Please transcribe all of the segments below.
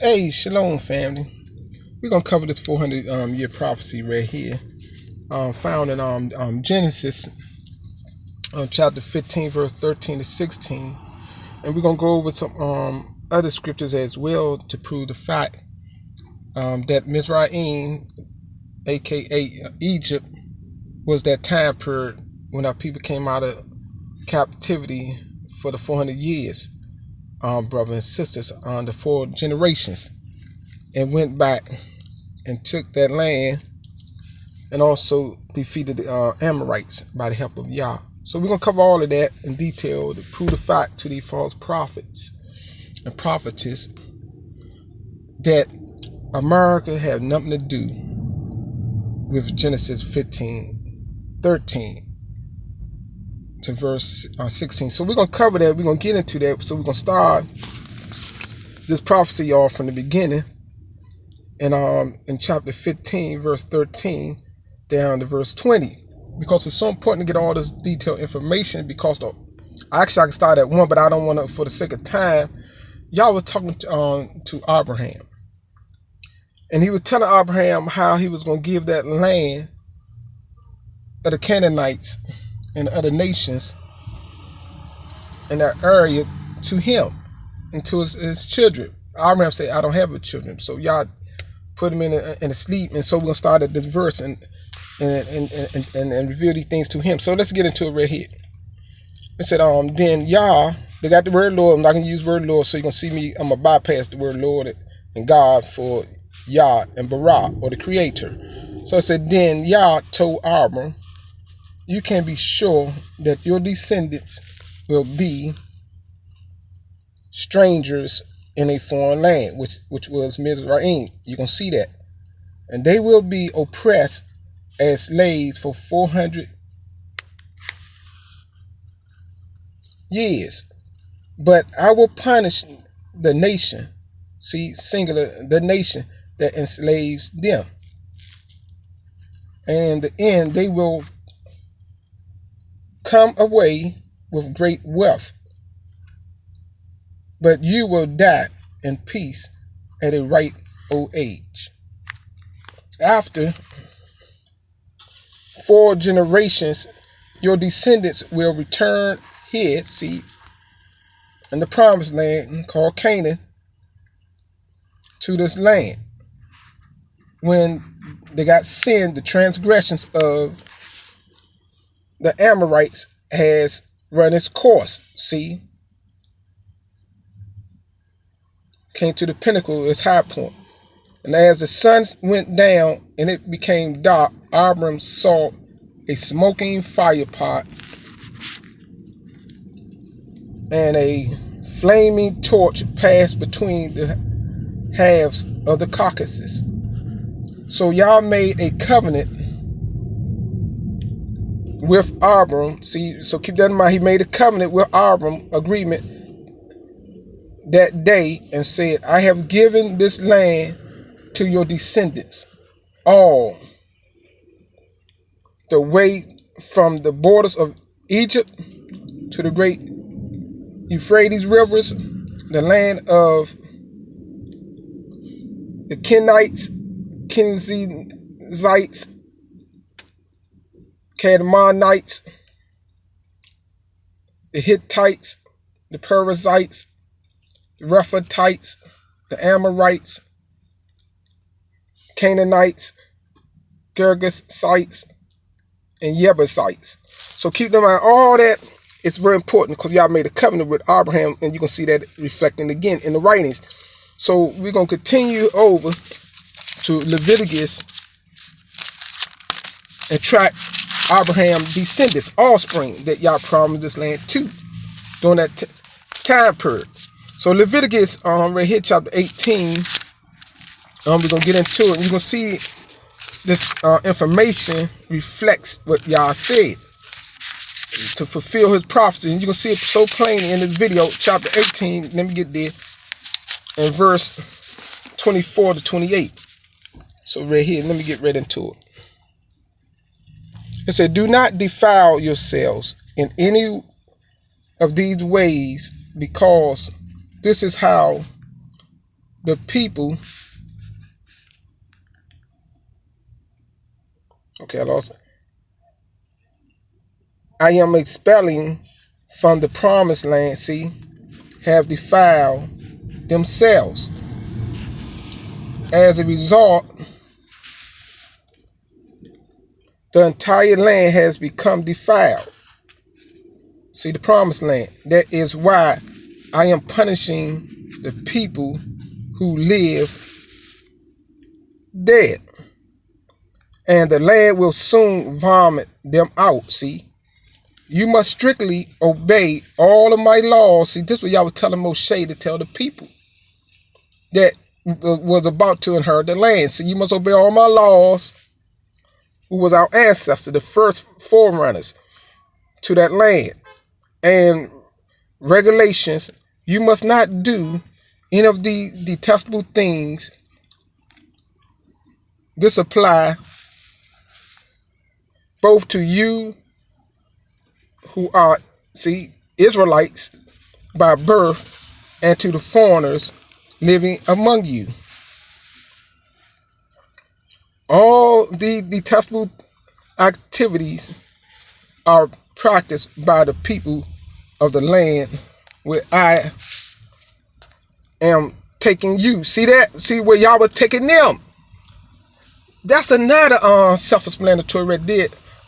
Hey, shalom, family. We're gonna cover this 400 year prophecy right here, found in Genesis, chapter 15, verse 13 to 16, and we're gonna go over some other scriptures as well to prove the fact that Mizraim, aka Egypt, was that time period when our people came out of captivity for the 400 years, brothers and sisters, on the 4 generations, and went back and took that land and also defeated the Amorites by the help of Yah. So we're going to cover all of that in detail to prove the fact to these false prophets and prophetess that America had nothing to do with Genesis 15:13 to verse 16. So we're going to cover that. We're going to get into that. So we're going to start this prophecy off from the beginning. And in chapter 15, verse 13, down to verse 20, because it's so important to get all this detailed information. Because I can start at 1, but I don't want to, for the sake of time. Y'all was talking to Abraham, and he was telling Abraham how he was going to give that land of the Canaanites and the other nations in that area to him and to his children. Abraham said, "I don't have a children," so y'all put him in a sleep. And so we're gonna start at this verse and reveal these things to him. So let's get into it right here. It said, then Yah, they got the word Lord. I'm not gonna use word Lord, so you're gonna see me. I'm gonna bypass the word Lord and God for Yah and Bara, or the Creator. So it said, then Yah told Abram, "You can be sure that your descendants will be strangers in a foreign land," which was Mizraim. You're going to see that. "And they will be oppressed as slaves for 400 years. But I will punish the nation," see, singular, the nation that enslaves them. "And in the end, they will come away with great wealth. But you will die in peace at a ripe old age. After 4 generations, your descendants will return here," see, in the promised land called Canaan, "to this land when they got sin, the transgressions of the Amorites has run its course." See, came to the pinnacle, its high point. "And as the sun went down and it became dark, Abram saw a smoking fire pot and a flaming torch pass between the halves of the carcasses. So Yah made a covenant with Abram." See, so keep that in mind. He made a covenant with Abram, agreement, that day, and said, "I have given this land to your descendants, all the way from the borders of Egypt to the great Euphrates rivers, the land of the Kenites, Kenizzites, Cadmonites, the Hittites, the Perizzites, the Rephaites, the Amorites, Canaanites, Girgasites, and Jebusites." So keep in mind all that. It's very important because y'all made a covenant with Abraham, and you can see that reflecting again in the writings. So we're going to continue over to Leviticus and track Abraham's descendants, offspring that y'all promised this land to during that time period. So Leviticus, right here, chapter 18, we're going to get into it. And you're going to see this information reflects what Yah said to fulfill his prophecy. And you can see it so plainly in this video, chapter 18. Let me get there. In verse 24 to 28. So right here, let me get right into it. It said, "Do not defile yourselves in any of these ways, because this is how the people. Okay, I lost it. I am expelling from the promised land, see, have defiled themselves. As a result, the entire land has become defiled. See, the promised land. That is why I am punishing the people who live dead. And the land will soon vomit them out, see. You must strictly obey all of my laws. See, this is what y'all was telling Moshe to tell the people that was about to inherit the land. So you must obey all my laws, who was our ancestor, the first forerunners to that land. And regulations, you must not do any of the detestable things. This apply both to you who are, see, Israelites by birth, and to the foreigners living among you. All the detestable activities are practiced by the people of the land where I am taking you. See that? See where y'all were taking them? That's another self-explanatory right there.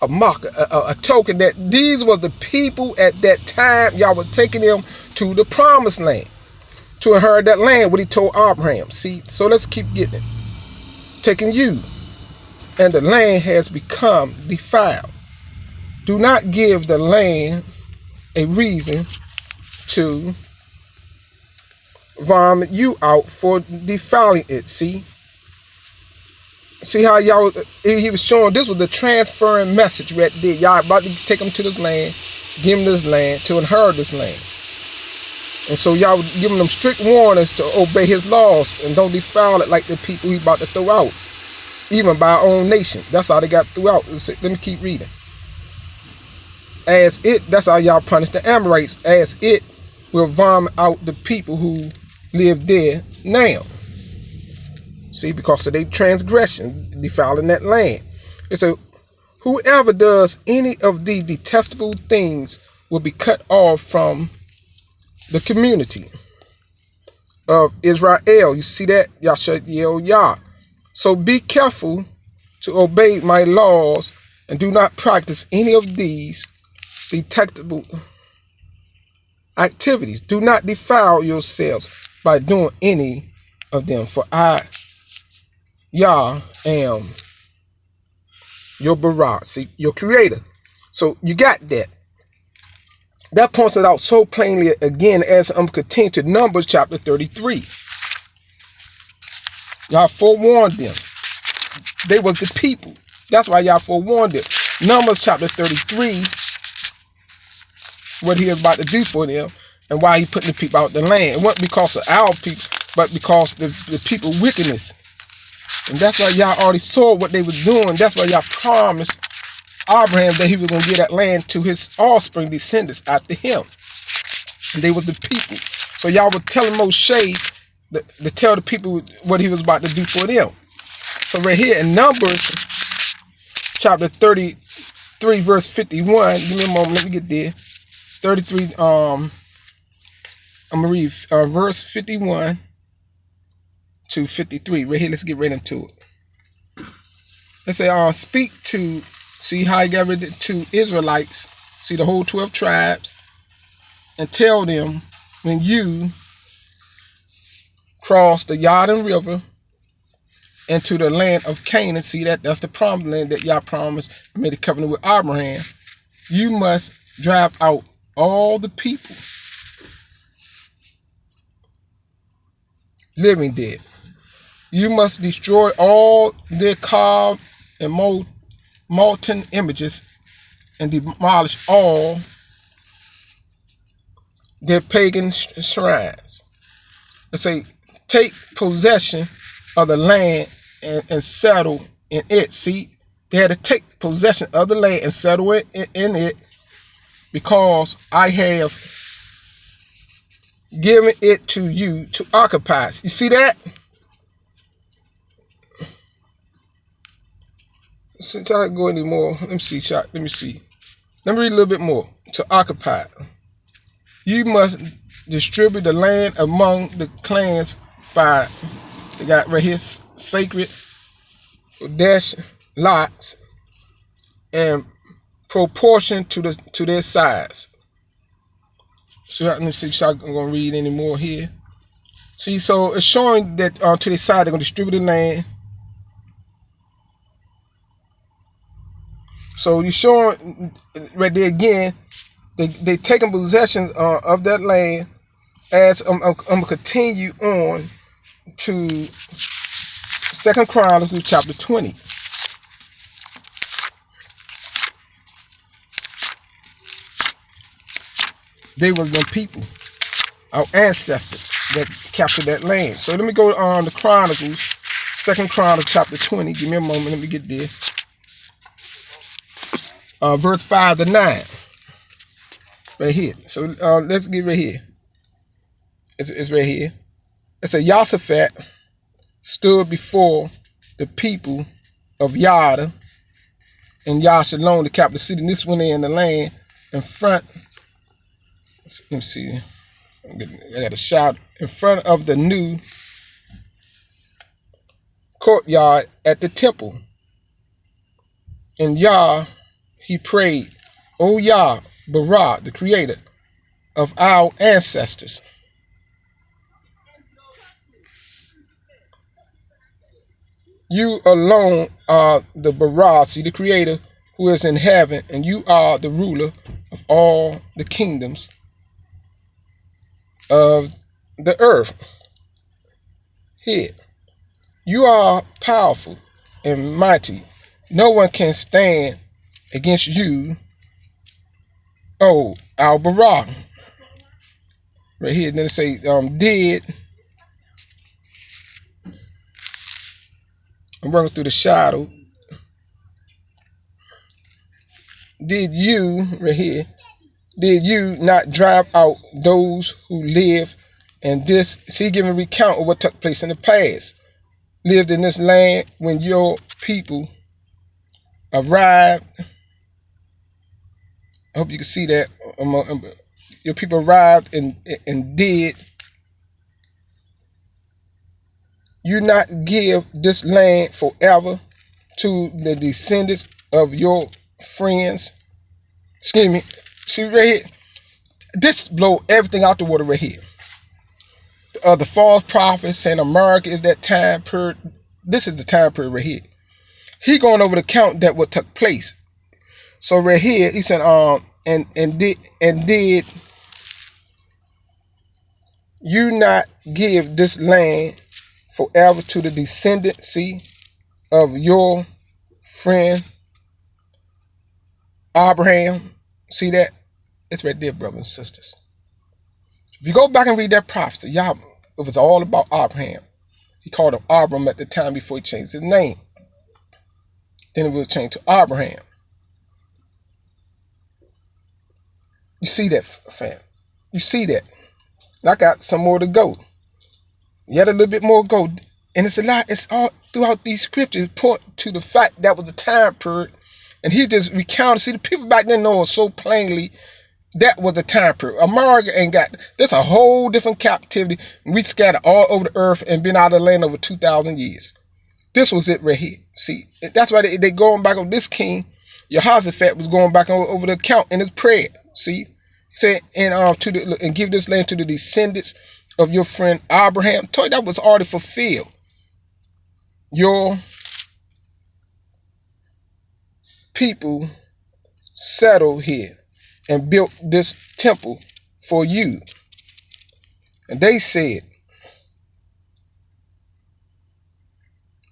A marker, a token that these were the people at that time. Y'all were taking them to the promised land to inherit that land, what he told Abraham. See, so let's keep getting it. Taking you, and the land has become defiled. Do not give the land a reason to vomit you out for defiling it. See how y'all, he was showing this was the transferring message right there. Y'all about to take them to this land, give them this land, to inherit this land. And so y'all giving them strict warnings to obey his laws and don't defile it like the people he about to throw out, even by our own nation. That's how they got thrown out. Let me keep reading. As it, that's how y'all punish the Amorites, as it will vomit out the people who live there now. See, because of their transgression, defiling that land. And so, whoever does any of these detestable things will be cut off from the community of Israel. You see that? Yah. So be careful to obey my laws and do not practice any of these detestable activities. Do not defile yourselves by doing any of them, for I, Yah, am your Barak, see, your creator. So you got that. That points it out so plainly again as I'm continuing to Numbers chapter 33. Y'all forewarned them. They was the people. That's why y'all forewarned them. Numbers chapter 33, what he was about to do for them and why he putting the people out the land. It wasn't because of our people, but because the people wickedness. And that's why y'all already saw what they was doing. That's why y'all promised Abraham that he was going to give that land to his offspring, descendants after him. And they were the people. So y'all were telling Moshe to tell the people what he was about to do for them. So right here in Numbers chapter 33 verse 51. Give me a moment. Let me get there. 33. I'm going to read verse 51 to 53. Right here. Let's get right into it. Let's say, speak to, see how he got rid of to Israelites, see the whole 12 tribes, and tell them when you cross the Jordan River into the land of Canaan, see that's the promised land that y'all promised and made a covenant with Abraham, you must drive out all the people living dead. You must destroy all their carved and molten images and demolish all their pagan shrines. Let's say, take possession of the land and settle in it. See, they had to take possession of the land and settle in it because I have giving it to you to occupy. You see that? Since I go anymore, let me see. Let me see. Let me read a little bit more. To occupy. You must distribute the land among the clans by, they got right here, sacred dash lots and proportion to their size. So let me see. I'm going to read any more here. See, so it's showing that to the side they're going to distribute the land. So you're showing right there again, they taking possession of that land. As I'm going to continue on to 2 Chronicles chapter 20. They was them people, our ancestors that captured that land. So let me go on to Chronicles, 2 Chronicles chapter 20. Give me a moment. Let me get there. Verse 5 to 9. Right here. So let's get right here. It's right here. It says, Jehoshaphat stood before the people of Yada and Yashalon, the capital city. And this one in the land in front. Let me see. I got a shout. In front of the new courtyard at the temple. And Yah, he prayed, O Yah, Barah, the creator of our ancestors. You alone are the Barah, see, the creator who is in heaven, and you are the ruler of all the kingdoms of the earth. Here, you are powerful and mighty. No one can stand against you, oh, our Barah. Right here, then it say, I'm running through the shadow. Did you, right here, did you not drive out those who live in this? See, give a recount of what took place in the past. Lived in this land when your people arrived. I hope you can see that. Your people arrived and did you not give this land forever to the descendants of your friends? Excuse me. See right here. This blow everything out the water right here. The false prophets saying America is that time period. This is the time period right here. He going over the count that what took place. So right here, he said, and did you not give this land forever to the descendancy of your friend Abraham? See that? It's right there, brothers and sisters. If you go back and read that prophecy, y'all, it was all about Abraham. He called him Abram at the time before he changed his name. Then it was changed to Abraham. You see that, fam? You see that? I got some more to go. Yet a little bit more to go. And it's a lot. It's all throughout these scriptures point to the fact that was the time period. And he just recounted. See, the people back then know so plainly that was the time period. America ain't got, there's a whole different captivity. We scattered all over the earth and been out of the land over 2,000 years. This was it right here. See, that's why they going back on this king. Jehoshaphat was going back over the account in his prayer. See, he said, and give this land to the descendants of your friend Abraham. Told you that was already fulfilled. Your people settled here and built this temple for you. And they said,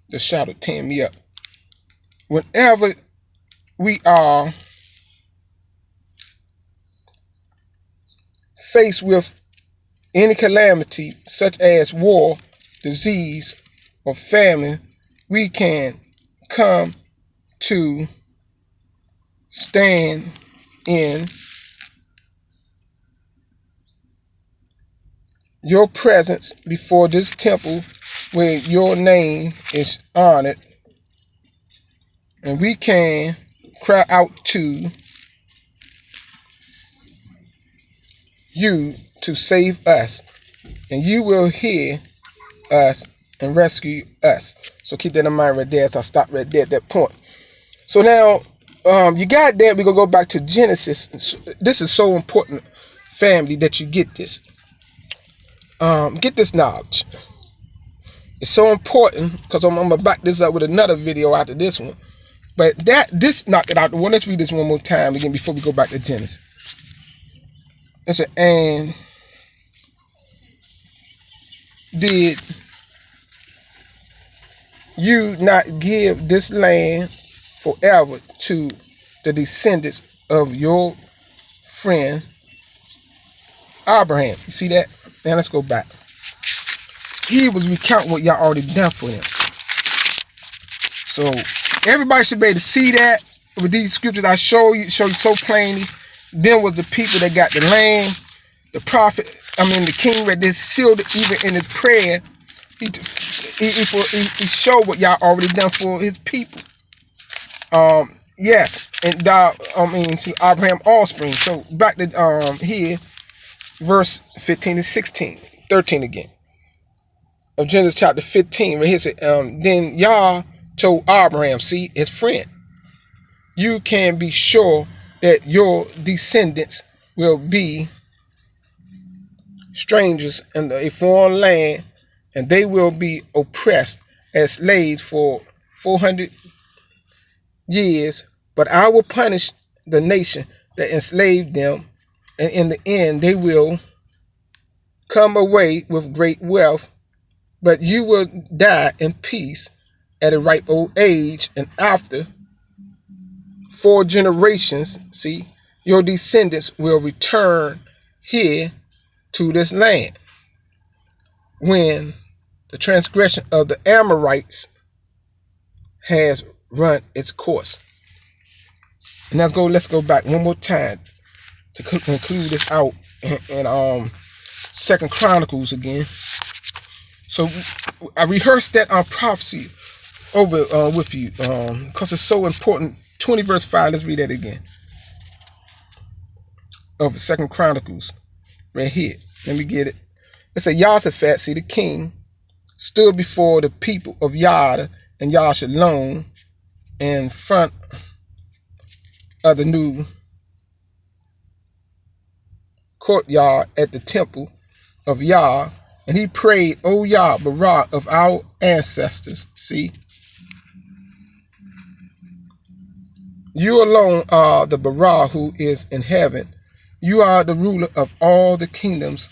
the shadow tearing me up. Whenever we are faced with any calamity such as war, disease, or famine, we can come to stand in your presence before this temple where your name is honored, and we can cry out to you to save us, and you will hear us and rescue us. So keep that in mind right there. So I stopped right there at that point. So now you got that. We're going to go back to Genesis. This is so important, family, that you get this. Get this knowledge. It's so important because I'm going to back this up with another video after this one. But this knocked it out. Well, let's read this one more time again before we go back to Genesis. It said, and did you not give this land forever to the descendants of your friend Abraham? You see that? Now let's go back. He was recounting what y'all already done for him. So everybody should be able to see that with these scriptures I show you so plainly. Then was the people that got the land. The prophet, the king read this, sealed it even in his prayer. He showed what y'all already done for his people. Yes, and to Abraham offspring. So back to here, verse 15 to 16, 13 again. Of Genesis chapter 15, right here said, then Yah told Abraham, see, his friend, you can be sure that your descendants will be strangers in a foreign land, and they will be oppressed as slaves for 400 years. But I will punish the nation that enslaved them, and in the end they will come away with great wealth. But you will die in peace at a ripe old age, and after 4 generations, see, your descendants will return here to this land. When the transgression of the Amorites has run its course. And let's go back one more time to conclude this out in 2 Chronicles again. So I rehearsed that prophecy over with you because it's so important. 20 verse 5, let's read that again. Of 2 Chronicles, right here. Let me get it. It said, Jehoshaphat, see, the king, stood before the people of Yada and Yashalom in front of the new courtyard at the temple of Yah, and he prayed, O Yah, Barak of our ancestors, see, you alone are the Barak who is in heaven. You are the ruler of all the kingdoms